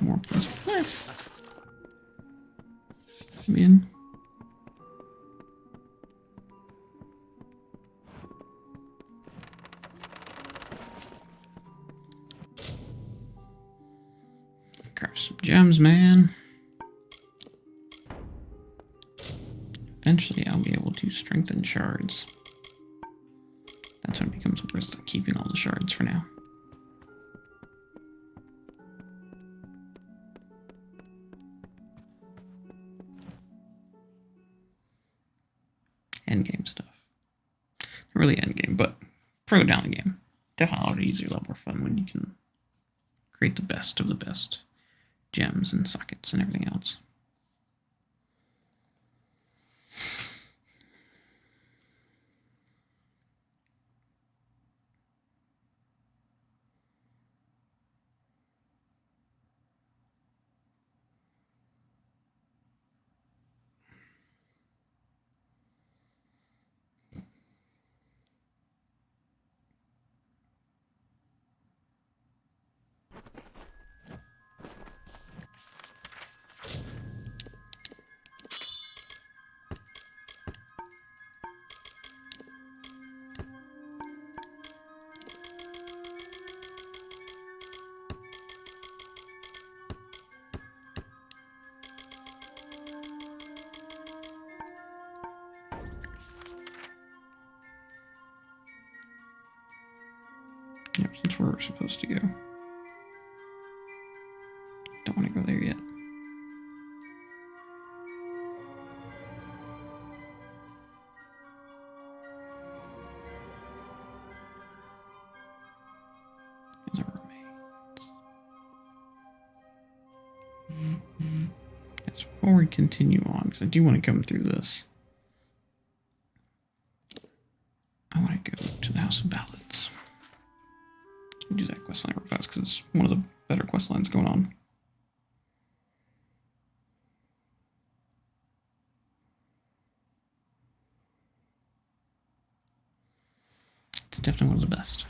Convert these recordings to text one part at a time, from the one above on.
more peaceful. Nice. Come in. Craft some gems, man. Eventually, I'll be able to strengthen shards. That's when it becomes worth keeping all the shards for now. Endgame stuff. Not really endgame, but further down the game. Definitely a lot easier, a lot more fun when you can create the best of the best gems and sockets and everything else. Yep, that's where we're supposed to go. Don't want to go there yet. Those are remains. Yes, before we continue on, because I do want to come through this, I want to go to the House of Ballads. Do that questline real fast because it's one of the better questlines going on. It's definitely one of the best.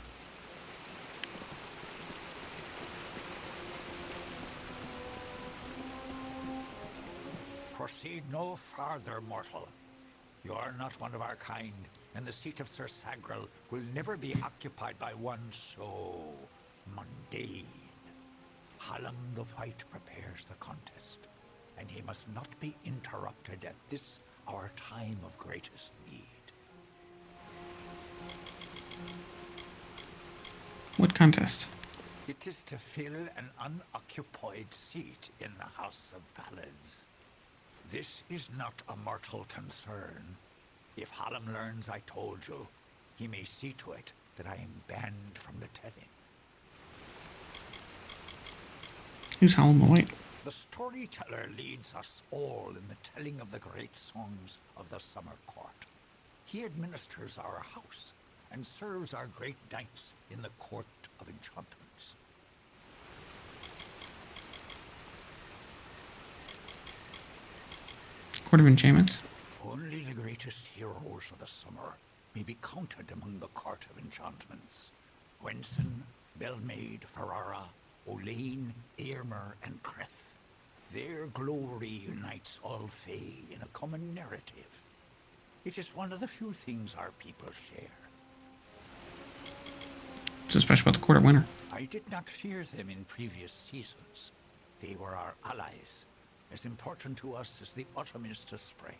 Proceed no farther, mortal. You are not one of our kind, and the seat of Sir Sagril will never be occupied by one so mundane. Hallam the White prepares the contest, and he must not be interrupted at this our time of greatest need. What contest? It is to fill an unoccupied seat in the House of Ballads. This is not a mortal concern. If Hallam learns I told you, he may see to it that I am banned from the telling. Who's Hallam the White? The storyteller leads us all in the telling of the great songs of the Summer Court. He administers our house and serves our great knights in the Court of Enchantments. Court of Enchantments? Only the greatest heroes of the summer may be counted among the Court of Enchantments. Gwenson, Belmaid, Ferrara, Olaine, Eärmer, and Creth. Their glory unites all Fae in a common narrative. It is one of the few things our people share. What's so special about the Court of Winter? I did not fear them in previous seasons. They were our allies, as important to us as the autumn is to spring.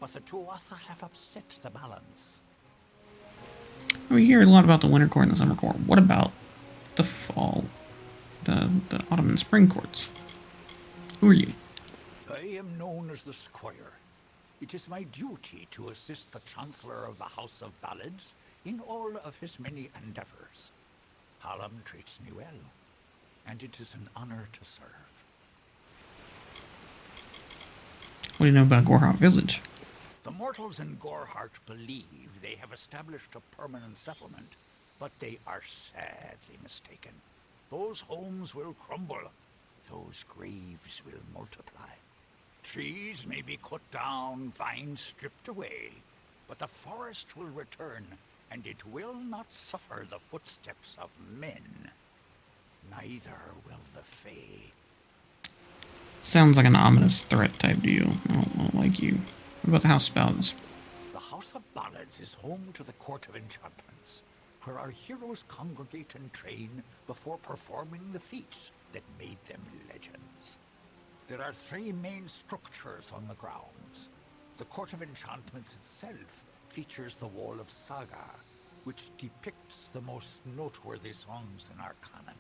But the Tuatha have upset the balance. We hear a lot about the Winter Court and the Summer Court. What about the fall, the autumn and spring courts? Who are you? I am known as the Squire. It is my duty to assist the Chancellor of the House of Ballads in all of his many endeavors. Hallam treats me well, and it is an honor to serve. What do you know about Gorhart Village? The mortals in Gorhart believe they have established a permanent settlement, but they are sadly mistaken. Those homes will crumble. Those graves will multiply. Trees may be cut down, vines stripped away, but the forest will return, and it will not suffer the footsteps of men. Neither will the Fae, Sounds like an ominous threat type deal. I don't like you. What about the House of Ballads? The House of Ballads is home to the Court of Enchantments, where our heroes congregate and train before performing the feats that made them legends. There are three main structures on the grounds. The Court of Enchantments itself features the Wall of Saga, which depicts the most noteworthy songs in our canon.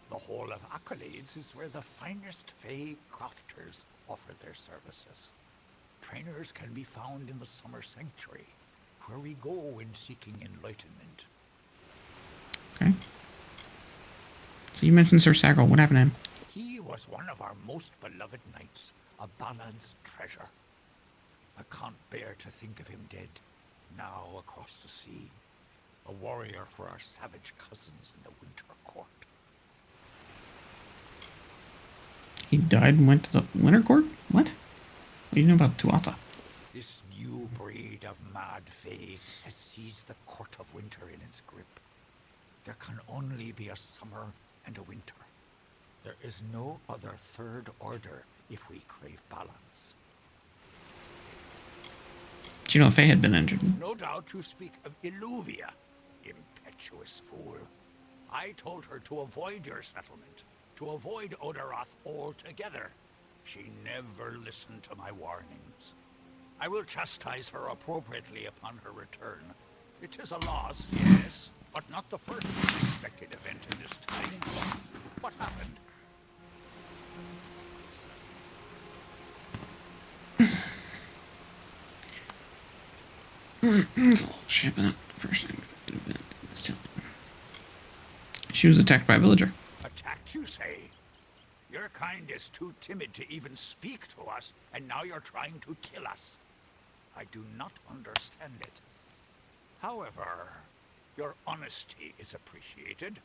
The Hall of Accolades is where the finest Fae crafters offer their services. Trainers can be found in the Summer Sanctuary, where we go when seeking enlightenment. Okay. So you mentioned Sir Sagral. What happened to him? He was one of our most beloved knights, a ballad's treasure. I can't bear to think of him dead, now across the sea, a warrior for our savage cousins in the Winter Court. He died and went to the Winter Court? What? What do you know about Tuatha? This new breed of mad fae has seized the Court of Winter in its grip. There can only be a summer and a winter. There is no other third order if we crave balance. Did you know Faye had been injured? No doubt you speak of Illuvia, impetuous fool. I told her to avoid your settlement, to avoid Odaroth altogether. She never listened to my warnings. I will chastise her appropriately upon her return. It is a loss, yes, but not the first unexpected event in this time. What happened? It's a little shipping it. First unexpected event in this time. She was attacked by a villager. Attacked, you say? Your kind is too timid to even speak to us, and now you're trying to kill us. I do not understand it. However, your honesty is appreciated.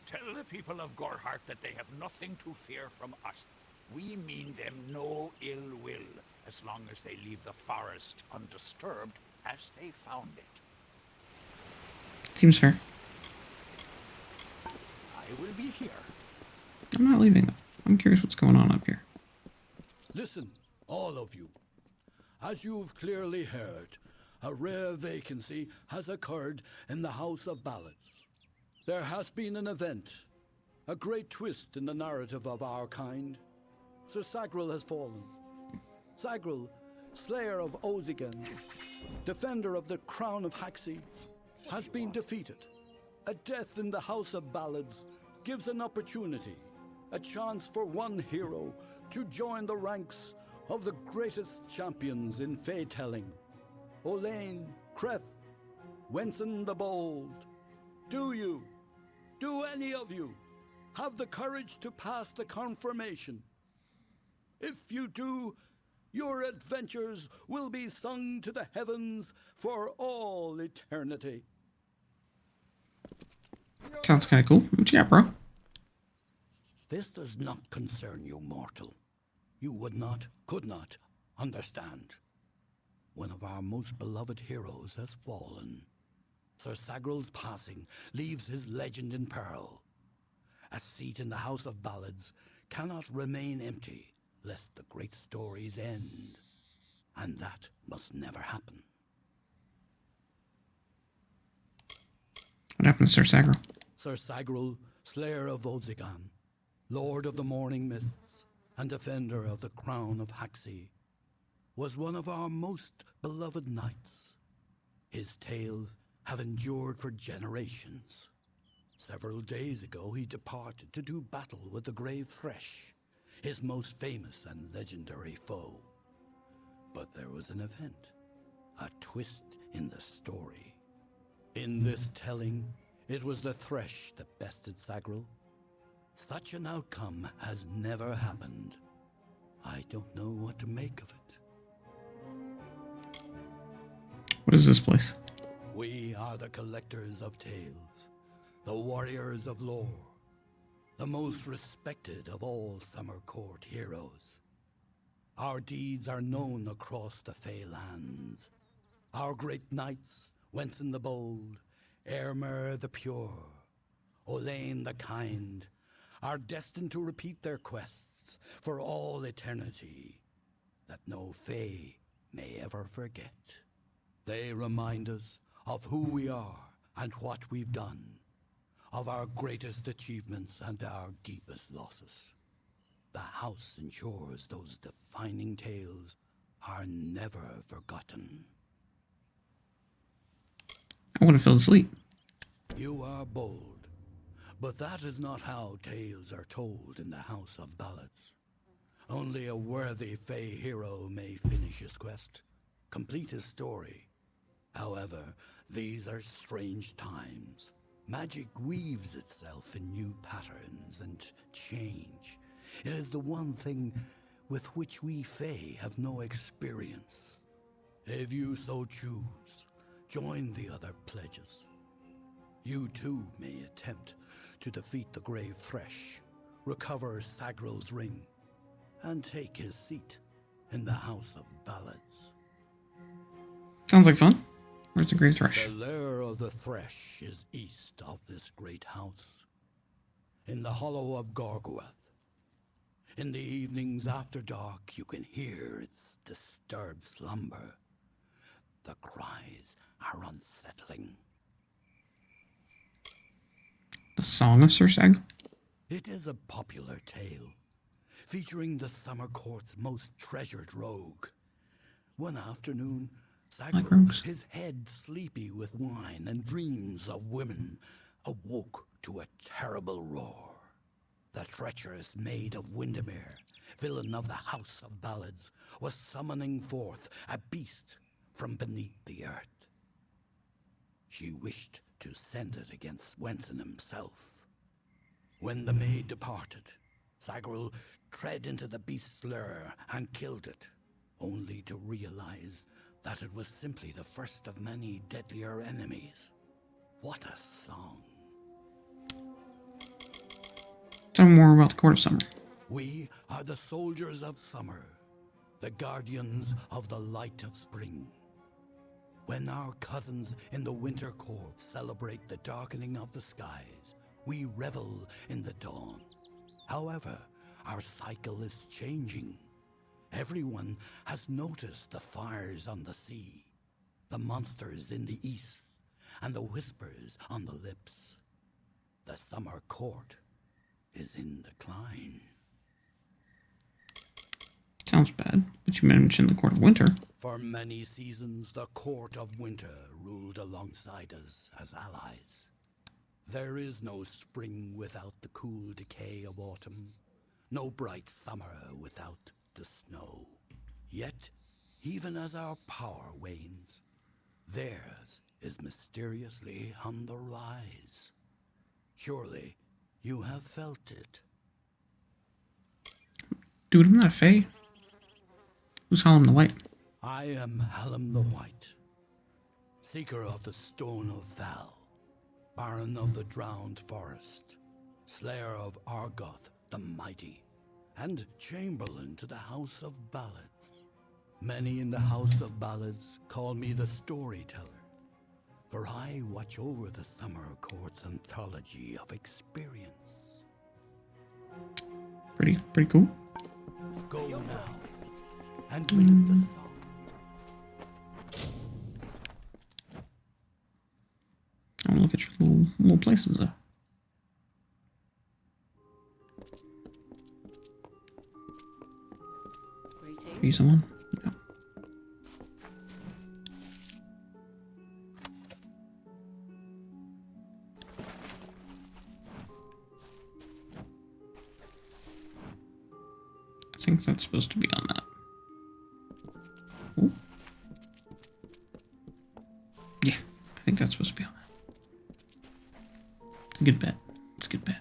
Tell the people of Gorhart that they have nothing to fear from us. We mean them no ill will, as long as they leave the forest undisturbed as they found it. Seems fair. I will be here. I'm not leaving though. I'm curious what's going on up here. Listen, all of you. As you've clearly heard, a rare vacancy has occurred in the House of Ballads. There has been an event, a great twist in the narrative of our kind. Sir Sagral has fallen. Sagral, slayer of Ozigan, defender of the crown of Haxi, has been defeated. A death in the House of Ballads gives an opportunity, a chance for one hero to join the ranks of the greatest champions in Fae-telling. Olain, Kreth, Wenson the Bold. Do any of you, have the courage to pass the confirmation? If you do, your adventures will be sung to the heavens for all eternity. Sounds kind of cool. What you got, bro? This does not concern you, mortal. You would not, could not, understand. One of our most beloved heroes has fallen. Sir Sagral's passing leaves his legend in peril. A seat in the House of Ballads cannot remain empty, lest the great stories end. And that must never happen. What happened to Sir Sagral? Sir Sagral, slayer of Ozigan, lord of the morning mists, and defender of the crown of Haxi, was one of our most beloved knights. His tales have endured for generations. Several days ago he departed to do battle with the Grave Thresh, his most famous and legendary foe. But there was an event, a twist in the story. In this telling, it was the Thresh that bested Sagral. Such an outcome has never happened. I don't know what to make of it. What is this place? We are the collectors of tales, the warriors of lore, the most respected of all Summer Court heroes. Our deeds are known across the Fey lands. Our great knights, Wenson the Bold, Airmer the Pure, Olain the Kind, are destined to repeat their quests ballads for all eternity that no fae may ever forget. They remind us of who we are and what we've done, of our greatest achievements and our deepest losses. The house ensures those defining tales are never forgotten. I want to fell asleep. You are bold, but that is not how tales are told in the House of Ballads. Only a worthy Fey hero may finish his quest, complete his story. However, these are strange times. Magic weaves itself in new patterns and change. It is the one thing with which we Fey have no experience. If you so choose, join the other pledges. You too may attempt to defeat the Grave Thresh, recover Sagral's ring, and take his seat in the House of Ballads. Sounds like fun. Where's the Great Thresh? The lair of the Thresh is east of this great house, in the hollow of Gorgoeth. In the evenings after dark, you can hear its disturbed slumber. The cries are unsettling. The Song of Sir Sag? It is a popular tale, featuring the summer court's most treasured rogue. One afternoon, Like Sagral, rogues. his head sleepy with wine and dreams of women, awoke to a terrible roar. The treacherous maid of Windermere, villain of the House of Ballads, was summoning forth a beast from beneath the earth. She wished to send it against Swenson himself. When the maid departed, Sagral tread into the beast's lair and killed it, only to realize that it was simply the first of many deadlier enemies. What a song. Tell me more about the Court of Summer. We are the soldiers of summer, the guardians of the light of spring. When our cousins in the winter court celebrate the darkening of the skies, we revel in the dawn. However, our cycle is changing. Everyone has noticed the fires on the sea, the monsters in the east, and the whispers on the lips. The summer court is in decline. Sounds bad, but you mentioned the Court of Winter. For many seasons, the court of winter ruled alongside us as allies. There is no spring without the cool decay of autumn, no bright summer without the snow. Yet, even as our power wanes, theirs is mysteriously on the rise. Surely, you have felt it. Dude, I'm not a Fae. Who's Hallam the White? I am Hallam the White, seeker of the Stone of Val, Baron of the Drowned Forest, Slayer of Argoth the Mighty, and Chamberlain to the House of Ballads. Many in the House of Ballads call me the Storyteller, for I watch over the Summer Court's anthology of experience. Pretty cool. Go now, and read the song. I want to look at your little places though. Are you someone? No. I think that's supposed to be on that. Ooh. Yeah, I think that's supposed to be on that. It's a good bet. It's a good bet.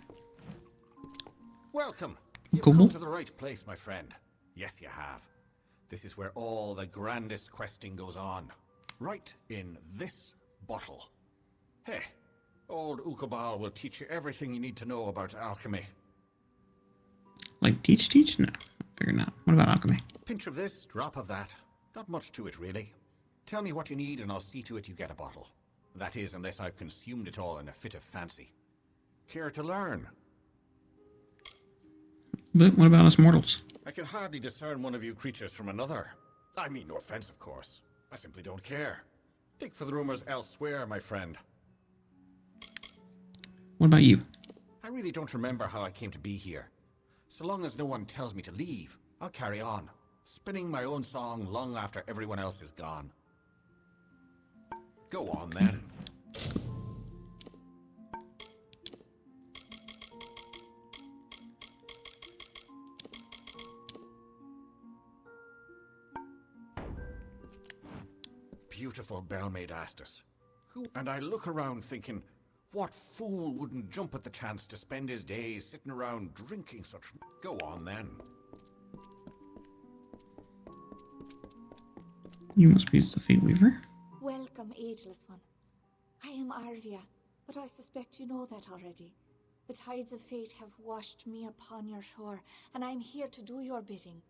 Welcome. You've Cool. come to the right place, my friend. Yes, you have. This is where all the grandest questing goes on. Right in this bottle. Hey, old Ukabal will teach you everything you need to know about alchemy. Like teach? No, figure not. What about alchemy? Pinch of this, drop of that. Not much to it, really. Tell me what you need and I'll see to it you get a bottle. That is, unless I've consumed it all in a fit of fancy. Care to learn? But what about us mortals? I can hardly discern one of you creatures from another. I mean no offense, of course. I simply don't care. Dig for the rumors elsewhere, my friend. What about you? I really don't remember how I came to be here. So long as no one tells me to leave, I'll carry on, spinning my own song long after everyone else is gone. Go on, then. Beautiful bellmaid asked us. And I look around thinking, what fool wouldn't jump at the chance to spend his days sitting around drinking such... Go on, then. You must be the Fate Weaver. Welcome, ageless one. I am Arvia, but I suspect you know that already. The tides of fate have washed me upon your shore, and I am here to do your bidding.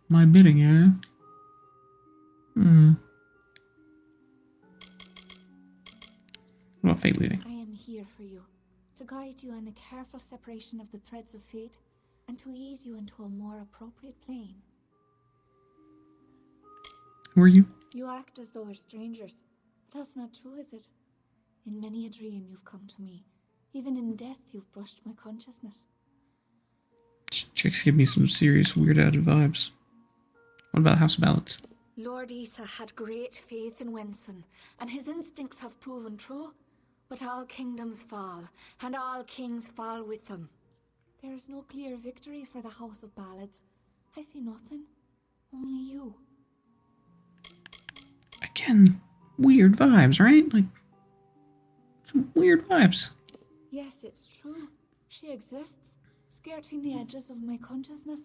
My bidding, eh? What about fate weaving? I am here for you, to guide you in a careful separation of the threads of fate, and to ease you into a more appropriate plane. Who are you? You act as though we're strangers. That's not true, is it? In many a dream you've come to me. Even in death you've brushed my consciousness. Chicks give me some serious weird-eyed vibes. What about House of Ballads? Lord Isa had great faith in Wenson, and his instincts have proven true. But all kingdoms fall, and all kings fall with them. There is no clear victory for the House of Ballads. I see nothing. Only you. Again, weird vibes, right? Like, some weird vibes. Yes, it's true. She exists, skirting the edges of my consciousness.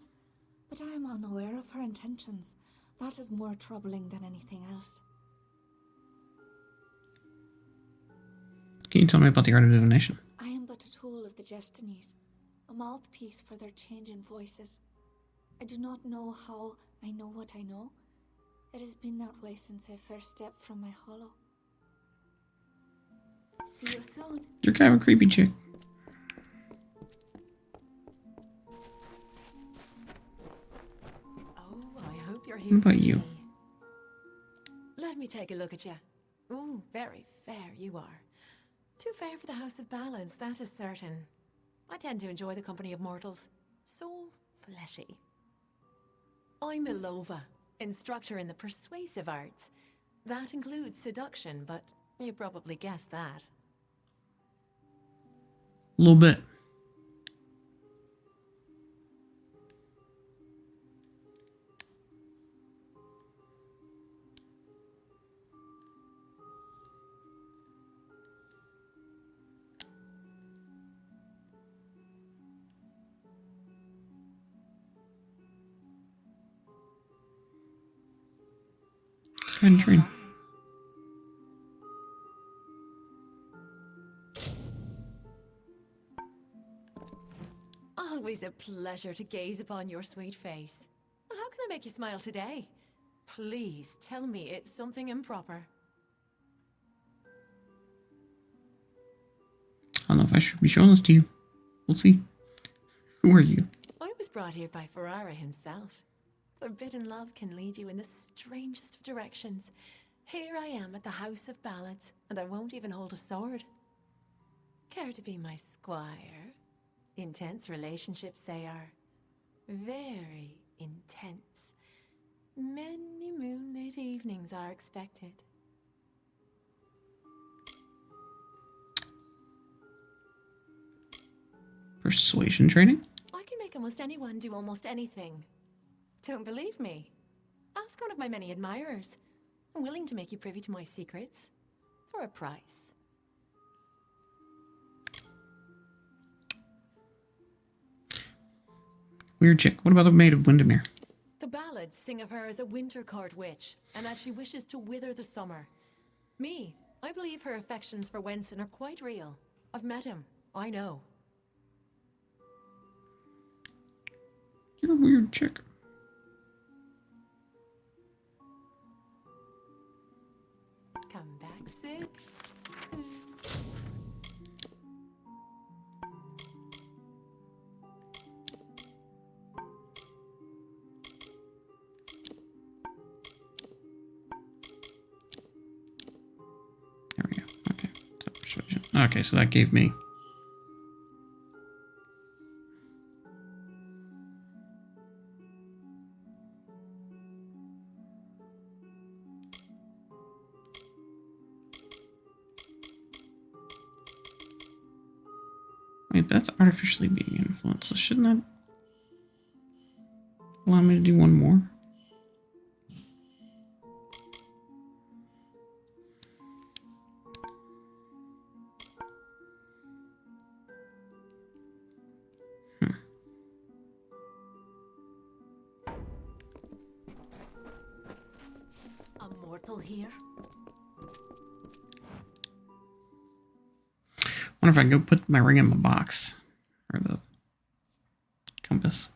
But I am unaware of her intentions. That is more troubling than anything else. Can you tell me about the art of divination? I am but a tool of the Destinies, a mouthpiece for their changing voices. I do not know how I know what I know. It has been that way since I first stepped from my hollow. See you soon. You're kind of a creepy chick. Oh, I hope you're here. What about for you? me. Let me take a look at you. Ooh, very fair you are. Too fair for the House of Ballads, that is certain. I tend to enjoy the company of mortals. So fleshy. I'm Ilova, instructor in the persuasive arts. That includes seduction, but you probably guessed that. A little bit. Train. Always a pleasure to gaze upon your sweet face. How can I make you smile today? Please tell me it's something improper. I don't know if I should be showing this to you. We'll see. Who are you? I was brought here by Ferrara himself. Forbidden love can lead you in the strangest of directions. Here I am at the House of Ballads, and I won't even hold a sword. Care to be my squire? Intense relationships they are. Very intense. Many moonlit evenings are expected. Persuasion training? I can make almost anyone do almost anything. Don't believe me? Ask one of my many admirers. I'm willing to make you privy to my secrets. For a price. Weird chick. What about the Maid of Windermere? The ballads sing of her as a winter-court witch, and that she wishes to wither the summer. Me, I believe her affections for Wenson are quite real. I've met him. I know. You're a weird chick. Come back, Sid. Okay, so that gave me... Wait, that's artificially being influenced, so shouldn't that allow me to do one more? A mortal here? Wonder if I can go put my ring in my box, or the compass,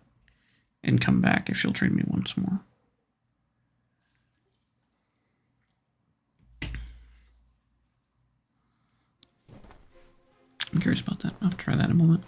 and come back if she'll trade me once more. I'm curious about that. I'll try that in a moment.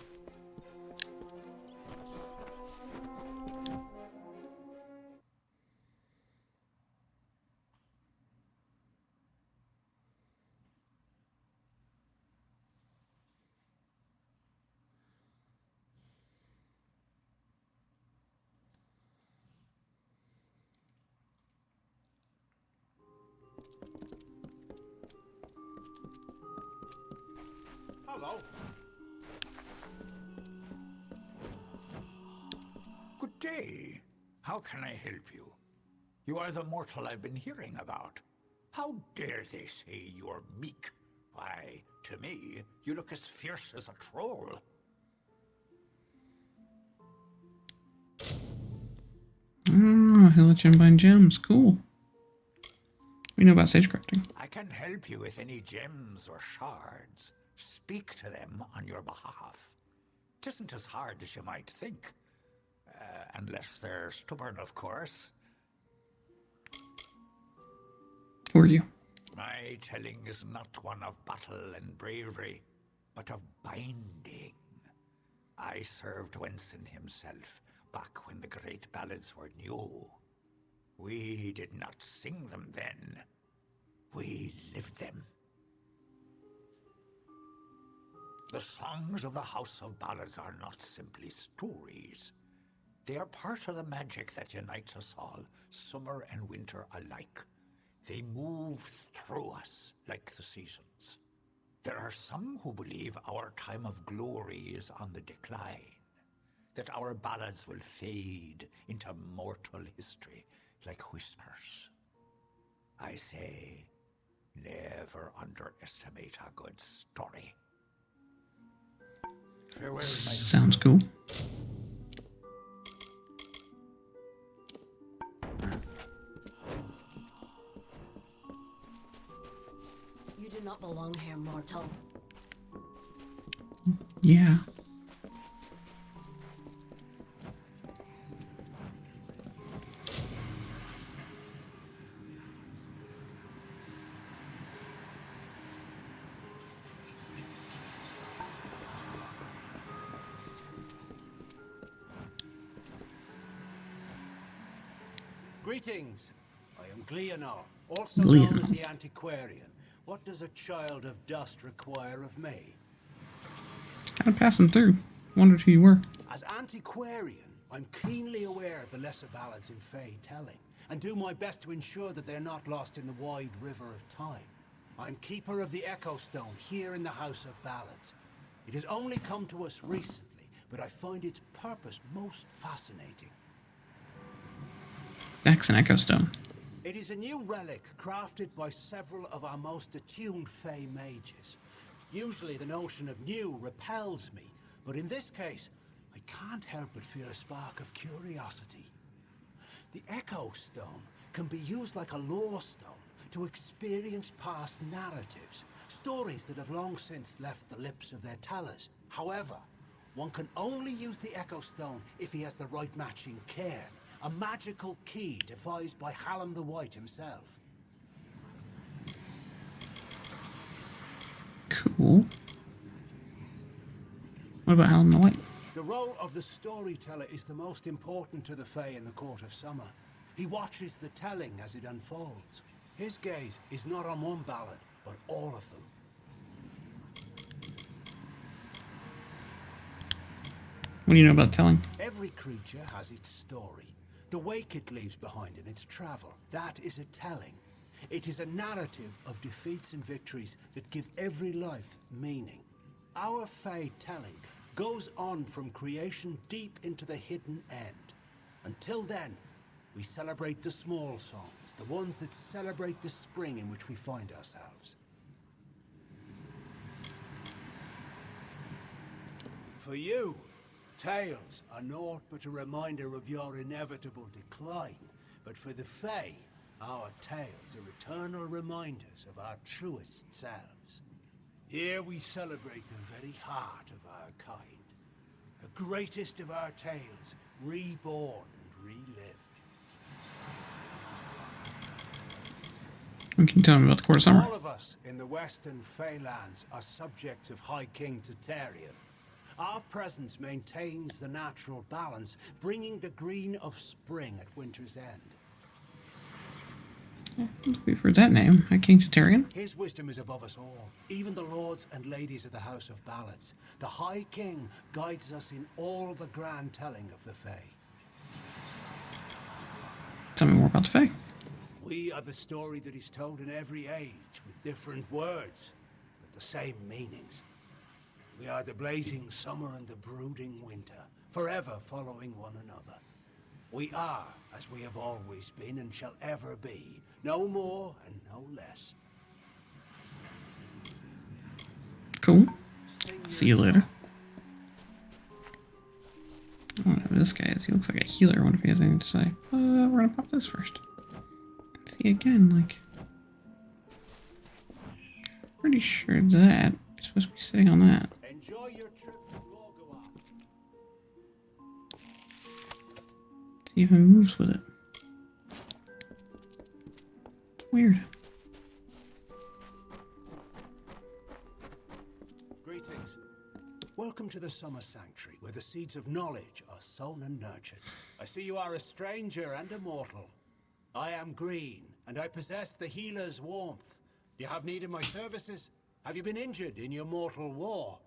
Hello. Good day. How can I help you? You are the mortal I've been hearing about. How dare they say you're meek? Why, to me, you look as fierce as a troll. Oh, he'll let you bind gems. Cool. We know about sagecrafting. I can help you with any gems or shards. Speak to them on your behalf. It isn't as hard as you might think. Unless they're stubborn, of course. Who are you? My telling is not one of battle and bravery, but of binding. I served Wenson himself back when the great ballads were new. We did not sing them then. We lived them. The songs of the House of Ballads are not simply stories. They are part of the magic that unites us all, summer and winter alike. They move through us like the seasons. There are some who believe our time of glory is on the decline, that our ballads will fade into mortal history like whispers. I say, never underestimate a good story. Farewell, my Sounds cool. You do not belong here, mortal. Yeah. Greetings. I am Gleanar, also Gleanar. known as the Antiquarian. What does a child of dust require of me? Kind of passing through. Wondered who you were. As Antiquarian, I'm keenly aware of the lesser ballads in Fey telling, and do my best to ensure that they're not lost in the wide river of time. I'm keeper of the Echo Stone here in the House of Ballads. It has only come to us recently, but I find its purpose most fascinating. That's an Echo Stone. It is a new relic crafted by several of our most attuned Fey mages. Usually the notion of new repels me, but in this case, I can't help but feel a spark of curiosity. The Echo Stone can be used like a lore stone to experience past narratives, stories that have long since left the lips of their tellers. However, one can only use the Echo Stone if he has the right matching cairn, a magical key devised by Hallam the White himself. Cool. What about Hallam the White? The role of the storyteller is the most important to the Fae in the Court of Summer. He watches the telling as it unfolds. His gaze is not on one ballad, but all of them. What do you know about telling? Every creature has its story. The wake it leaves behind in its travel. That is a telling. It is a narrative of defeats and victories that give every life meaning. Our Fae telling goes on from creation deep into the hidden end. Until then, we celebrate the small songs, the ones that celebrate the spring in which we find ourselves. For you, tales are naught but a reminder of your inevitable decline. But for the Fae, our tales are eternal reminders of our truest selves. Here we celebrate the very heart of our kind. The greatest of our tales, reborn and relived. Can you tell me about the Court of Summer? All of us in the Western Feylands are subjects of High King Tatarian. Our presence maintains the natural balance, bringing the green of spring at winter's end. We've heard that name. King Tatarian. His wisdom is above us all, even the lords and ladies of the House of Ballads. The High King guides us in all the grand telling of the Fae. Tell me more about the Fae. We are the story that is told in every age, with different words, but the same meanings. We are the blazing summer and the brooding winter, forever following one another. We are as we have always been and shall ever be, no more and no less. Cool. See you later. I don't know who this guy is. He looks like a healer. I wonder if he has anything to say. We're gonna pop this first. See again, like. Pretty sure that you're supposed to be sitting on that. Enjoy your trip to Gorgoa. It even moves with it. It's weird. Greetings. Welcome to the Summer Sanctuary, where the seeds of knowledge are sown and nurtured. I see you are a stranger and a mortal. I am green, and I possess the healer's warmth. Do you have need of my services? Have you been injured in your mortal war?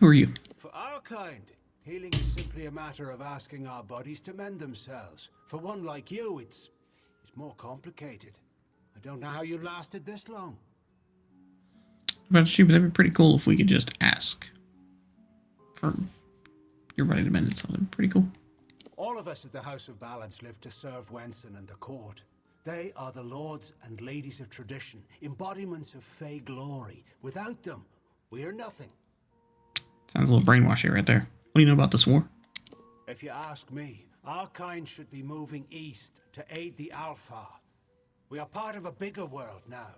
Who are you? For our kind, healing is simply a matter of asking our bodies to mend themselves. For one like you, it's more complicated. I don't know how you lasted this long. But that'd be pretty cool if we could just ask for your body to mend itself. That'd be pretty cool. All of us at the House of Ballads live to serve Wenson and the court. They are the lords and ladies of tradition, embodiments of Fey glory. Without them, we are nothing. Sounds a little brainwashy right there. What do you know about this war? If you ask me, our kind should be moving east to aid the Alpha. We are part of a bigger world now.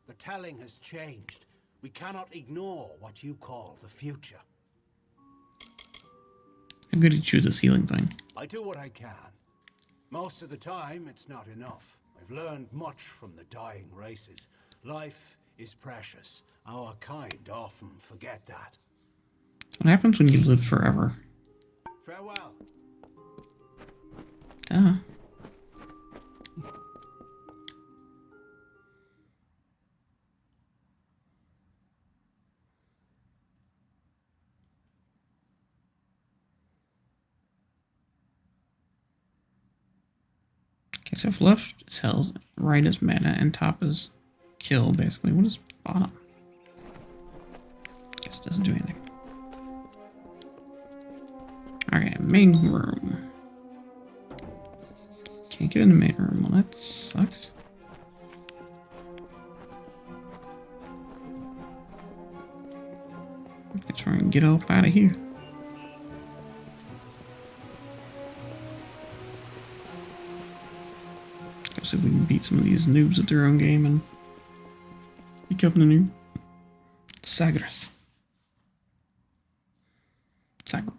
The telling has changed. We cannot ignore what you call the future. How good at you with this healing thing? I do what I can. Most of the time, it's not enough. I've learned much from the dying races. Life is precious. Our kind often forget that. What happens when you live forever? Farewell. Duh. Okay, so if left is health, right is mana, and top is kill, basically. What is bottom? Guess it doesn't do anything. Alright, main room. Can't get in the main room. Well, that sucks. Let's try and get up out of here. Let's see if we can beat some of these noobs at their own game and become the new Sagras. Sagro.